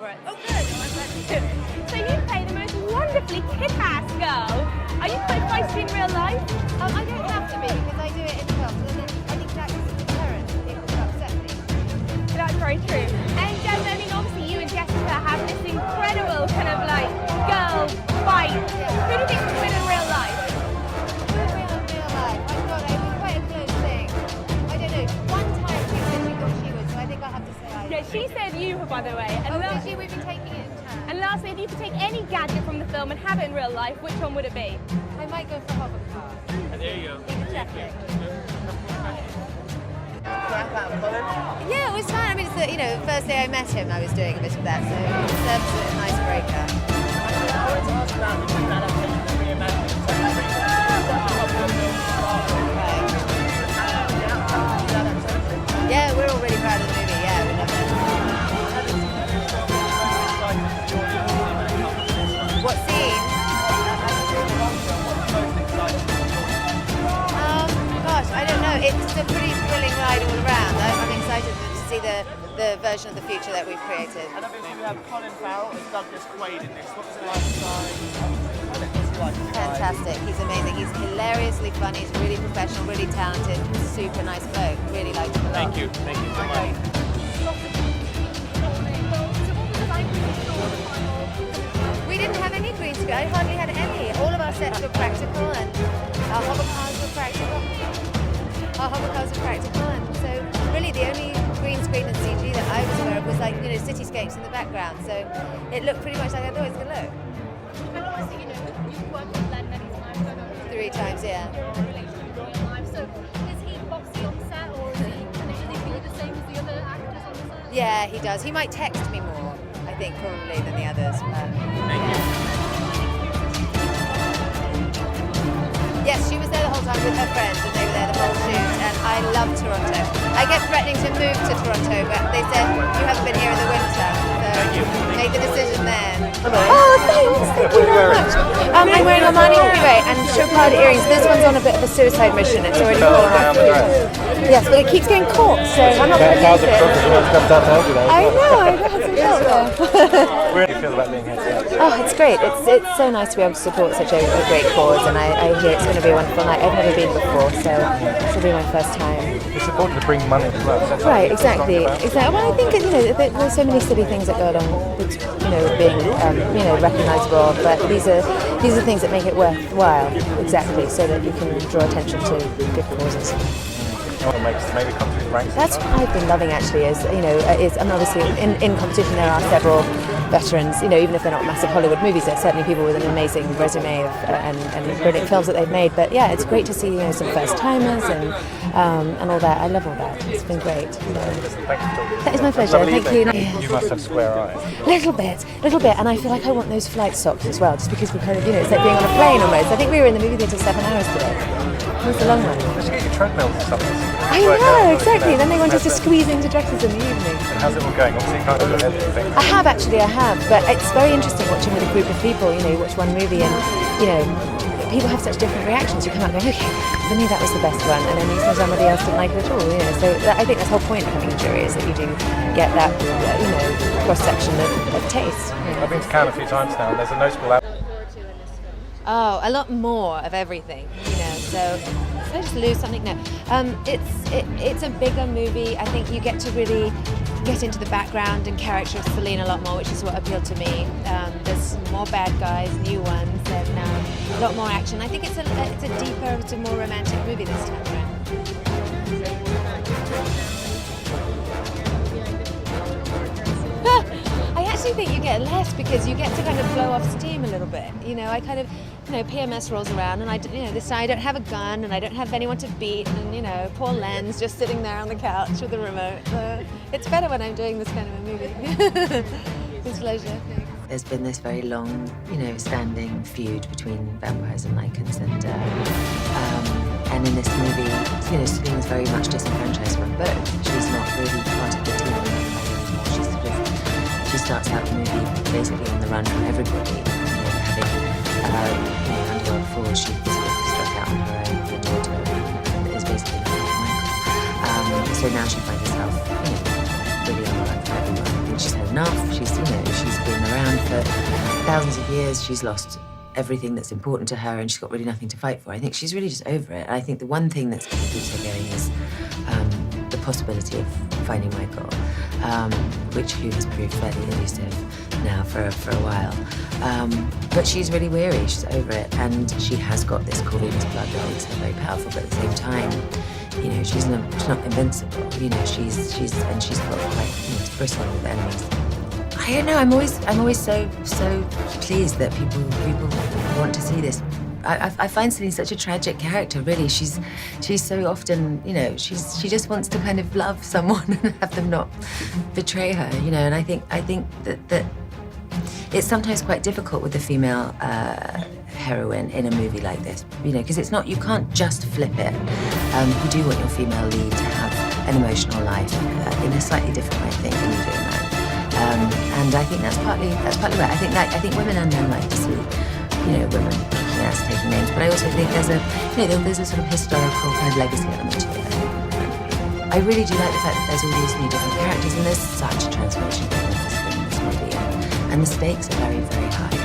for it. Oh, good. So you play the most wonderfully kick-ass girl. Are you quite feisty in real life? I don't have to be because I do it in film. So I think that's a deterrent. It will upset me. That's very true. And I mean, obviously you and Jessica have this incredible kind of like girl fight. Who do you think would win in real life? Who will win in real life? Oh God, it was quite a close thing. I don't know. One time she said she thought she would, so I think I'll have to say I. Yeah, she said you, by the way. And did she? We've been taking it in turn. And lastly, if you could take any gadget from the film and have it in real life, which one would it be? I might go for hover car. There you go. In the traffic. Yeah, it was fun. I mean, it's the first day I met him, I was doing a bit of that, so it serves a nice breaker. I wanted to ask about the different adaptations of reimagining Yeah, we're all really proud of the movie. Yeah, we love it. What scene? Gosh, I don't know. It's a pretty thrilling ride all around. I'm excited to see the version of the future that we've created. And obviously we have Colin Farrell as Douglas Quaid in this. What was it like starring? Fantastic. He's amazing. He's hilariously funny. He's really professional, really talented, super nice bloke. Really liked him a lot. Thank you so much. We didn't have any green screen. I hardly had any. All of our sets were practical, and our hover cars were practical. And so really the only green screen and CG that I was aware of was like cityscapes in the background. So it looked pretty much like I thought it was going to look. And obviously, you've worked with Len many times. 3 times, yeah. Your relationship in real life. So is he boxy on set, or is he the same as the other actors on the set? Yeah, he does. He might text me more, I think, probably than the others. Thank you. Yes, she was there the whole time with her friends, and they were there the whole shoot, and I love Toronto. I kept threatening to move to Toronto, but they said, you haven't been here in the winter, so make the decision then. Oh, thanks. Thank you very much. I'm wearing Armani Ray and Chopard earrings. This one's on a bit of a suicide mission. It's already fallen off. Yes, but it keeps getting caught, so I'm not going to use it. I know, I had some help there. How do you feel about being here today? Oh, it's great. It's so nice to be able to support such a great cause, and I hear it's going to be a wonderful night. I've never been before, so this will be my first time. It's important to bring money as well. Right, exactly. Well, I think there's so many silly things that go along with being recognisable, but these are things that make it worthwhile. Exactly, so that you can draw attention to good causes. What makes maybe come through the ranks? That's what I've been loving actually. And obviously in competition there are several veterans. Even if they're not massive Hollywood movies, there's certainly people with an amazing resume and brilliant films that they've made. But yeah, it's great to see some first timers and all that. I love all that. It's been great. Thank you. That is my pleasure. Thank you. You must have square eyes. Little bit, and I feel like I want those flight socks as well, just because we kind of, it's like being on a plane almost. I think we were in the movie theatre 7 hours today. It was a long one. Let's get your treadmills or something. I know, exactly. Then they want us to squeeze into dresses in the evening. And how's it all going? Obviously you can't do everything. I have, but it's very interesting watching with a group of people. You watch one movie and, people have such different reactions. You come out going, okay, for me that was the best one, and then you see somebody else didn't like it at all. So I think that's the whole point of having a jury, is that you do get that, cross section of taste. I've been to Cannes a few times now, and there's a notable. Oh, a lot more of everything, so did I just lose something? No. It's a bigger movie. I think you get to really get into the background and character of Celine a lot more, which is what appealed to me. There's more bad guys, new ones, and a lot more action. I think it's a deeper, it's a more romantic movie this time around. I actually think you get less because you get to kind of blow off steam a little bit. I kind of, PMS rolls around, and this time I don't have a gun and I don't have anyone to beat, and poor Len's just sitting there on the couch with the remote. It's better when I'm doing this kind of a movie. Disclosure. There's been this very long, standing feud between vampires and lycans, and in this movie, Celine is very much disenfranchised from both. She's not really part of the team anymore. She starts out the movie basically on the run from everybody, having under a fall, she sort of struck out on her own with a daughter that is basically Michael. So now she finds herself really unlike for everyone. I think she's had enough. She's been around for thousands of years. She's lost everything that's important to her, and she's got really nothing to fight for. I think she's really just over it. I think the one thing that keeps her going is the possibility of finding Michael, who has proved fairly elusive now for a while. But she's really weary. She's over it, and she has got this core Venus blood that makes her very powerful. But at the same time, she's not invincible. She's got quite to bristle with enemies. I don't know. I'm always so pleased that people want to see this. I find Celine such a tragic character. Really, she's so often, she just wants to kind of love someone and have them not betray her. And I think that it's sometimes quite difficult with the female heroine in a movie like this, because you can't just flip it. You do want your female lead to have an emotional life in a slightly different way, I think, than you do in that. And I think that's partly right. I think women and men like to see, women kicking ass, taking names. But I also think there's a sort of historical kind of legacy element to it. I really do like the fact that there's all these new different characters, and there's such a transformation going on in this movie, and the stakes are very, very high.